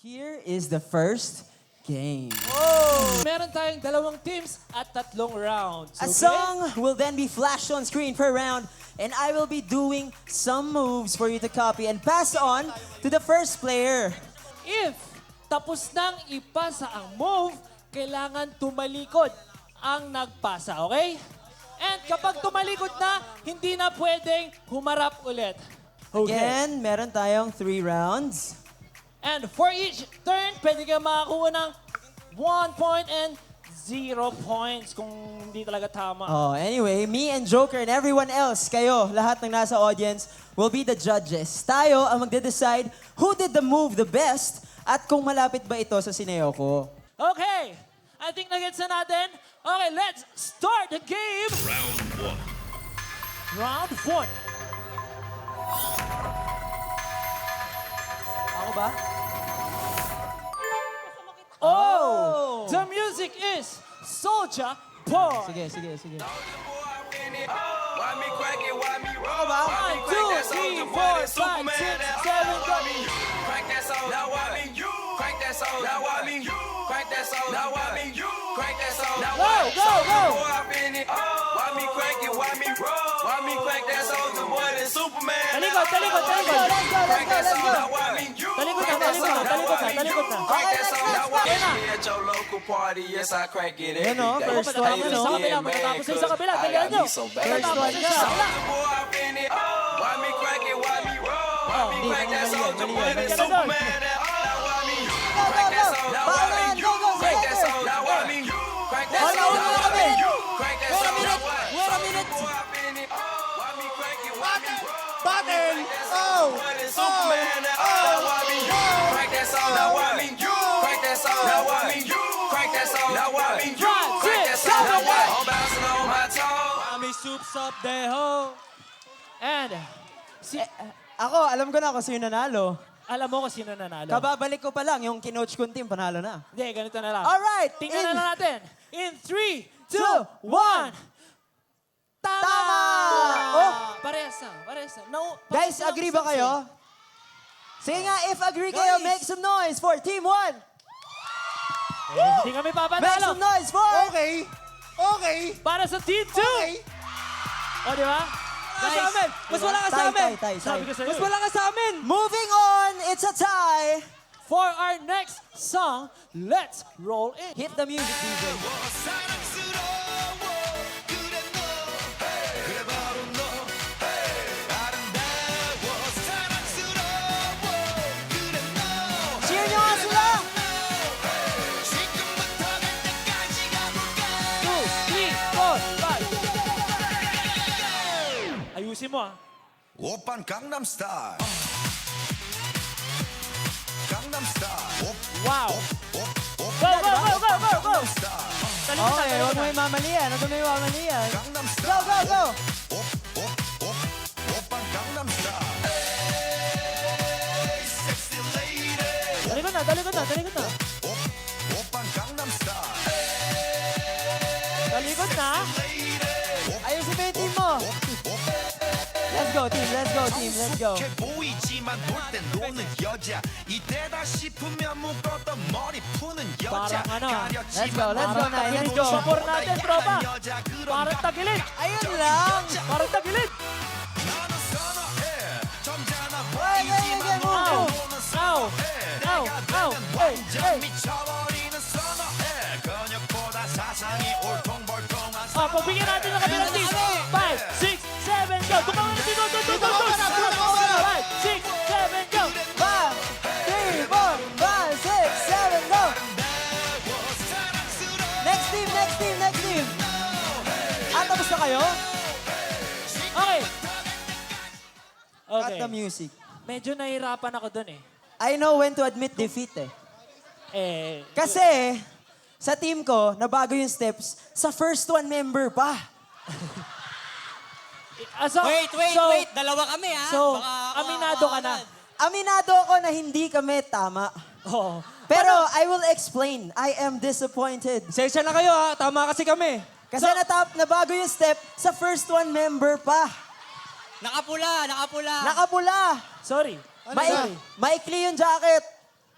Here is the first game. Meron tayong 2 teams at 3 rounds. A song will then be flashed on screen per round, and I will be doing some moves for you to copy and pass on to the first player. If tapos nang ipasa ang move, kailangan tumalikod ang nagpasa, okay? And kapag tumalikod na, hindi na pwedeng humarap ulit. Okay. Again, meron tayong 3 rounds. And for each turn, pwede kayo makakuha ng 1 point and 0 points kung hindi talaga tama. Oh, anyway, me and Joker and everyone else, kayo, lahat ng nasa audience, will be the judges. Tayo ang magde-decide who did the move the best at kung malapit ba ito sa sineo ko. Okay, I think na-gets na natin. Okay, let's start the game. Round 1. Ako ba? Oh! The music is Soulja Boy. Sige, sige, sige. Why me crack it, why me roll? ba? Why me 1, 2, 3, 4, 5, 6, 7, go. Crank that soul, now why me you? Crank that soul, now why me you? Crank that soul, now why me you? Crank that soul, now Go, go, go. boy up in it. Why me crank it, why me roll? Why me crank that soul, the boy that's Superman? Talikod, talikod, talikod. Crank that soul, now why me you? Talikod na, Crank that talikod soul, na, now talikod why na, me talikod you? na. Crank that soul, now why Kaya na. me at your local party? Yes, I crank it every Yan, oh, day. first one, Haters yan, oh. Sa kabila, get mad magkatapos sa 'cause kabila, I tingnan got nyo. me so bad. Magkatapos one, sa yeah. kabila. Boy up in it. Why me crank it, why me roll? Why me Hindi, crank that mali soul, yan, the mali boy yan. that's Ganun. Superman? Now why me you? Crank that soul, now why me you? Crank that soul, now why me you? Crank that soul, now why me you? Crank that soul, now why? Wait a minute. Boy up in it. Why me crank it, why me roll? Button. Oh, Superman, now why me you? Crank that soul, now why me you? Crank that soul, now why me you? Crank that soul, now why me you? Crank that soul, now why? I'm bouncing on my toe. Mami soups up deho. And, si, Ako, alam ko na kung sino nanalo. alam mo kung sino nanalo? Kababalik ko pa lang, yung kinoach kong team, panalo na. Hindi, ganito na lang. Alright, Tingnan na lang natin. In 3, 2, 1. 1. Tama! Tama! Oh. Parehas na, parehas na. No, Guys, parehas na agree ang ba kayo? Sige nga, if agree kayo, Guys. make some noise for Team 1. Hindi kami Make papanalo. some noise for... Okay. Okay. Para sa Team 2. Okay. O, di ba? Sa amin. Mas wala ka sa amin. Sabi ko sa'yo. Mas wala ka sa amin. Moving on, it's a tie. For our next song, let's roll in. Hit the music, DJ. Cheer nyo nga sila! 2, 3, 4, 5. Ayusin mo, ah. 오빤 강남스타일 강남스타일 Wow. Go, 오빤 go, go, go, go, go. 스타일 Talikod na, Okay, talikod huwag mo na. yung mamalian. Huwag mo yung mamalian. 강남 Go, 스타일 go, go! 오빤 강남스타일 섹시 레이디 Talikod na, talikod na, talikod na. 오빤 강남스타일 Talikod na. Ayusin mo yung team mo. Let's go, team. Let's go, team. Let's go. 성숙해 보이지만 놀 땐 노는 여자 이때다 싶으면 묶었던 머리 푸는 여자 Parang ano, let's go, let's go, Nay. Let's go. Support natin, tropa. Parang tagilid. Ayun lang. Parang tagilid. 나는 선어해 점잖아 Wait, wait, wait, 보이지만 move. Ow. 너는 Ow. 선어해 Ow. 내가 Ow. 되면 Hey, 완전 hey. 미쳐버리는 선어해 근육보다 사상이 올통벌통한 Ah, pagbigyan natin ng kabilang team. 5, 6, 7, go. Tumawa na dito, go, go, go, go. 5, 6, 7, go. 5, 3, 4, 5, 6, 7, go! Next team, next team, next team! Ah, tapos na kayo? Okay. Cut Okay. the music. Medyo nahihirapan ako dun eh. I know when to admit defeat eh. Kasi, sa team ko, nabago yung steps sa first one member pa. Wait. so, Dalawa kami, ha? So, Baka aminado ka na. Aminado ako na hindi kami tama. Oo. Pero I will explain. I am disappointed. Sensya na kayo, ha? Tama kasi kami. Kasi nabago yung step sa first one member pa. Nakapula. Nakapula. Sorry. Maikli yung jacket.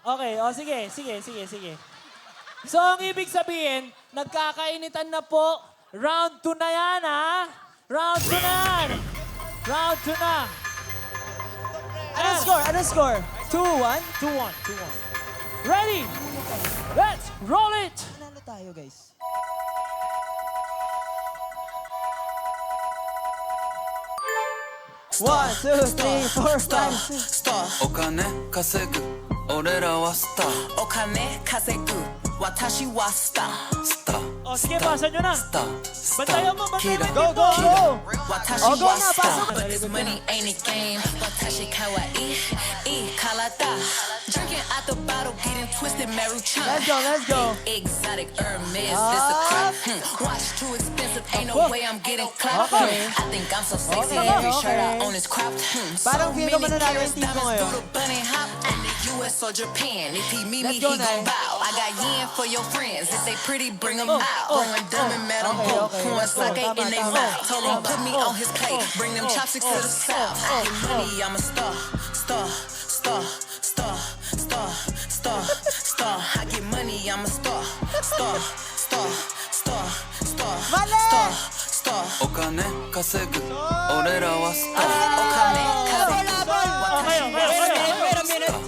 Okay, o sige. So, ang ibig sabihin, nagkakainitan na po. Round 2 na yan, ha? Round 2 na yan. Round 2 na. Anong score? Anong score? 2-1? 2-1. Ready? Let's roll it! Nanalo tayo, guys. One, two, three, four, five, six. お金稼ぐ俺らはスターお金稼ぐ私はスタースター O, sige, pasa nyo na. スタースタ Bantayan mo, ー bantayan mo. Go, go, go! 私 Oh, go は na, スタ pasok. ー But this money ain't a game 私可愛いいい体 Drinking out the bottle getting twisted marijuana Let's go, let's go. Exotic Hermes, this a crime. Watch too expensive, ain't no way I'm getting clapped. Okay. I think I'm so sexy, Okay, every shirt okay. I own is cropped. Parang So feel ko many mananalo carats, yung team ko diamonds ngayon. through the bunny hop. In the US or Japan, if he meet me, Let's he go, gon' Nay. bow. I got yen for your friends, if they pretty, bring them out. Throwing dumb and mad, I'm Okay, broke. okay, Pouring let's go. sake Tama, in they tama. mouth. Told him put me on his plate, bring them chopsticks to the south. I get money, I'm a star. I get money, I'm a star. Mali! Star. お金稼ぐ俺らはスター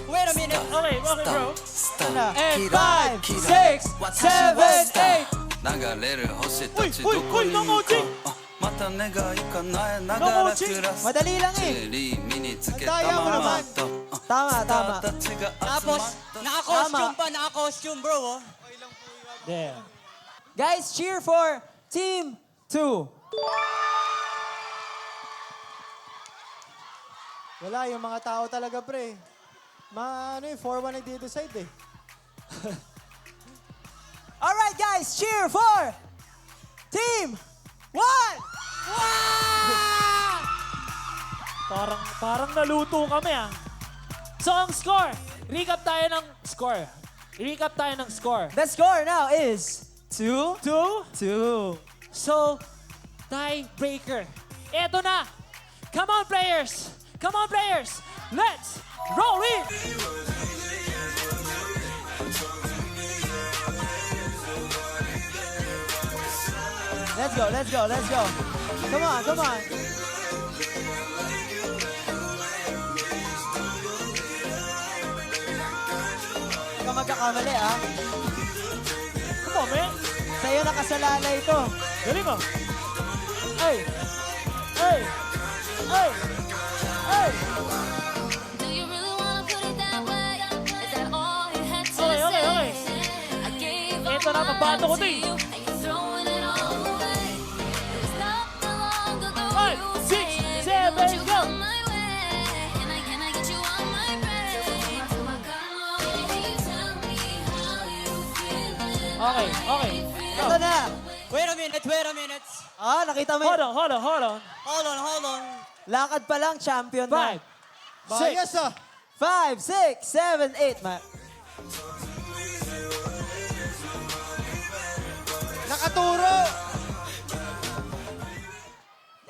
Wait a minute. Okay, bro. スター And キラ 5, キラ 6, 7, 8. 流れる星たちどおいおいこに行くおい生かまた願い叶えながら暮らす Madali lang チ eh. ェリー身につけた Ang daya mo ま naman. まと Tama, スタ tama. ーたちが集ま Tapos, った naka-costume pa, naka-costume bro. Oh. There. Guys, cheer for Team 2. Wala, yung mga tao talaga, pre. Ano yung 4-1 nagde-decide eh. Alright, guys, cheer for Team 1! Parang naluto kami, ah. So, ang score. Recap tayo ng score. The score now is 2-2. 2. So, tiebreaker. Eto na. Come on, players. Let's roll it. Let's go. Come on. Huwag ka magkakamali, ah. Come on, man. Sa'yo nakasalalay ito. Galing mo. Ay. Do you really wanna put it that way? Is that all you had to Okay. say? I gave up Ito na, mabato ko to to eh. you, and you're throwing it all away. It's not that long ago 5, you 6, said, 7, "Won't you go. come my way? Can I get you on my brain? Can you tell me how you feeling? Okay. Ito na. Wait a minute. Ah, nakita mo Hold yun. on. Hold on. Lakad pa lang, champion 5, na. Bias ah. 5, 6, 7, 8. Nakaturo!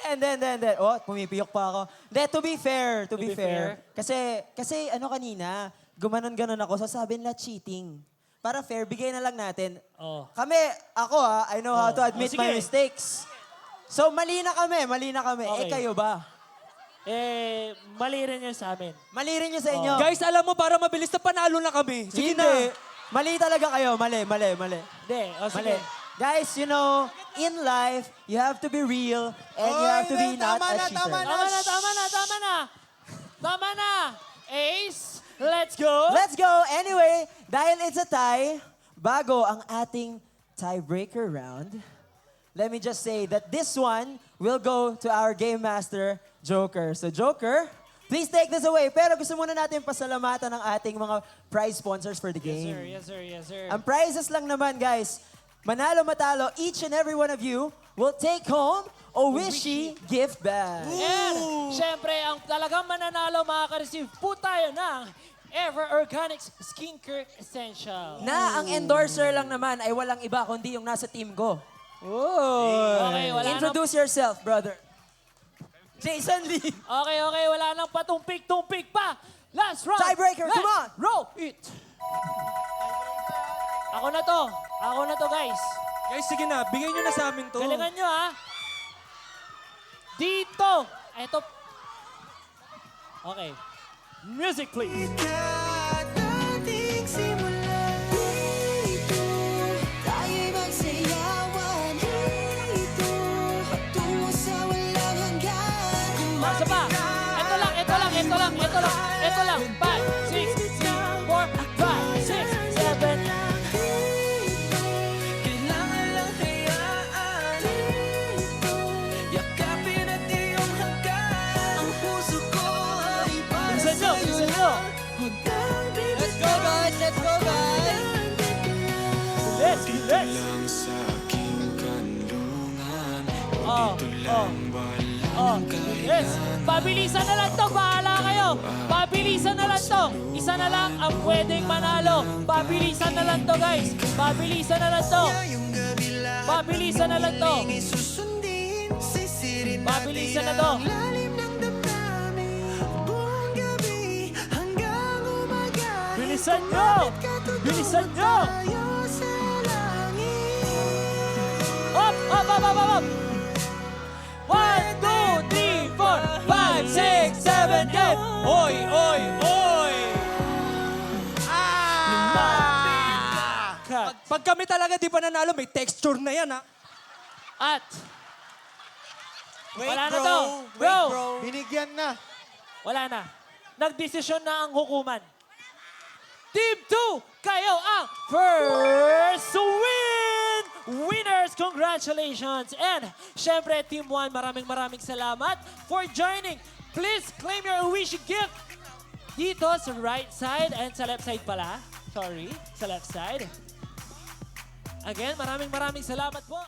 And then. Oh, pumipiyok pa ako. Then, to be fair. be fair. Kasi ano kanina, gumanon-ganon ako, sasabihin na cheating. Para fair, bigay na lang natin. Oh. Ako I know how to admit Oh, my sige. mistakes. So, mali na kami. Okay. Kayo ba? Mali rin yun sa amin. Mali rin yun sa inyo. Guys, alam mo, para mabilis na panalo na kami. Sige Hindi. na. Mali talaga kayo. Mali. Hindi, Mali. Guys, you know, in life, you have to be real and you have to be not a cheater. Tama na. Ace, let's go. Let's go. Anyway, dahil it's a tie, bago ang ating tiebreaker round, let me just say that this one will go to our game master, Joker. So Joker, please take this away. Pero gusto muna natin pasalamatan ng ating mga prize sponsors for the game. Yes, sir. Ang prizes lang naman, guys, manalo matalo, each and every one of you will take home a Wishy gift bag. And, syempre, ang talagang mananalo, makaka-receive po tayo ng Ever Organics Skincare Essential. Na ang endorser lang naman ay walang iba kundi yung nasa team ko. Okay, wala Introduce yourself, brother. Jason Lee. Okay, wala nang patumpik-tumpik pa. Last round. Tiebreaker, Let's come on. roll it. Ako na to. Ako na to, guys. Guys, sige na. Bigay nyo na sa amin to. Galingan nyo, ha? Dito. Eto. Okay. Music, please. Dating simula dito, tayo'y magsayawan dito, patungo sa walang hanggan. Isa pa. Ito lang. 5, 6, 4, 5, 6, 7. Kailangan lang hayaan yakapin at iyong hanggan. Ang puso ko ay para Bilisan nyo. Let's go guys! Let's go guys! Let's. Lang sa aking kanlungan. Yes. Pabilisan na lang to. Bahala kayo. Pabilisan na lang to. Isa na lang ang pwedeng manalo. Pabilisan na lang to, guys. Pabilisan na lang to. Pabilisan na lang to. Susundin, sisirin Pabilisan na to. lalim ng damdamin. Buong gabi hanggang umaga. Bilisan nyo. Bilisan nyo. Tayo sa langit. Up. 1, 2, 3, 4, 5, 6, 7, 8. Oy! Cut. Pag kami talaga di pa nanalo, may texture na yan, ha? At. Wala na to. Bro. Binigyan na. Wala na. Nagdesisyon na ang hukuman. Team 2, kayo ang first win! Winners, congratulations! And syempre, Team 1, maraming salamat for joining. Please claim your wish gift dito sa right side and sa left side pala. Sorry, sa left side. Again, maraming salamat po.